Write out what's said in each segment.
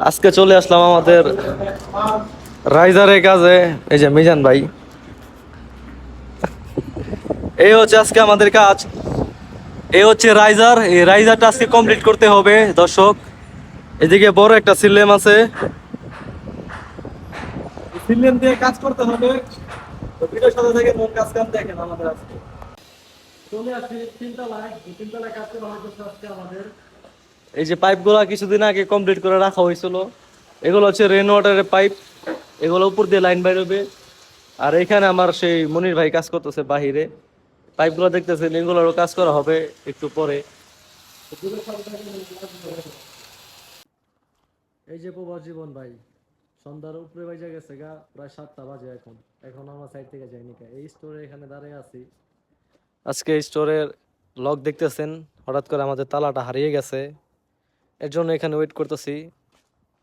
আজকে চলে আসলাম আমাদের রাইজারের কাজে। এই যে মিজান ভাই, এই হচ্ছে আজকে আমাদের কাজ। এই হচ্ছে রাইজার। এই রাইজারটা আজকে কমপ্লিট করতে হবে দর্শক। এদিকে বড় একটা সিলেম আছে, সিলেম দিয়ে কাজ করতে হবে। তো ভিডিওর সাথে থেকে কাজ কাম দেখেন আমাদের আজকে। চলে আসি তিনতলায়, তিনতলায় কাজ করা হচ্ছে আজকে আমাদের। এই যে পাইপগুলো কিছুদিন আগে কমপ্লিট করে রাখা হয়েছিল, এগুলো হচ্ছে রেন ওয়াটারের পাইপ। এগুলো উপর দিয়ে লাইন বাইর হবে। আর এখানে আমার সেই মনির ভাই কাজ করতেছে বাহিরে, পাইপগুলো দেখতেছেন, এগুলোরও কাজ করা হবে একটু পরে। এই যে প্রবাস জীবন ভাই সন্ধ্যার উপরে বাজে গেছে গা, প্রায় 7টা বাজে। এখন আমার সাইড থেকে যাইনি কা, এই স্টোরে এখানে দাঁড়িয়ে আছি। আজকে স্টোরের লক দেখতেছেন, হঠাৎ করে আমাদের তালাটা হারিয়ে গেছে, এর জন্য এখানে ওয়েট করতেছি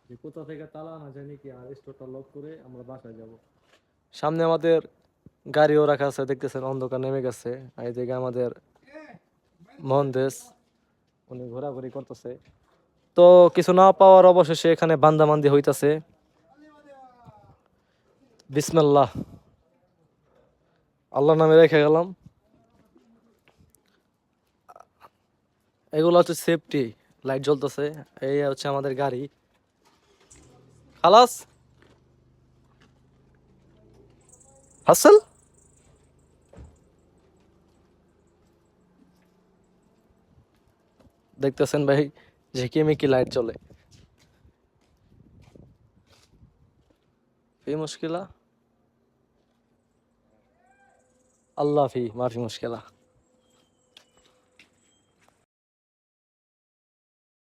যে কোথা থেকে তালা আনা যায় নাকি, আর স্টোরটা লক করে আমরা বাসায় যাব। সামনে আমাদের গাড়িও রাখা আছে, দেখতেছেন অন্ধকার নেমে গেছে। আর এদিকে আমাদের মহানদেশ, উনি ঘোরাঘুরি করতেছে। তো কিছু না পাওয়ার অবশেষে এখানে বান্দামান্দি হইতাছে। বিসমিল্লাহ, আল্লাহর নামে রেখে গেলাম। এগুলো হচ্ছে সেফটি লাইট জ্বলতেছে। এই হচ্ছে আমাদের গাড়ি। খালাস হাসল, দেখতেছেন ভাই ঝিকিমিকি লাইট জ্বলে। في مشكلة؟ الله في ما في مشكلة.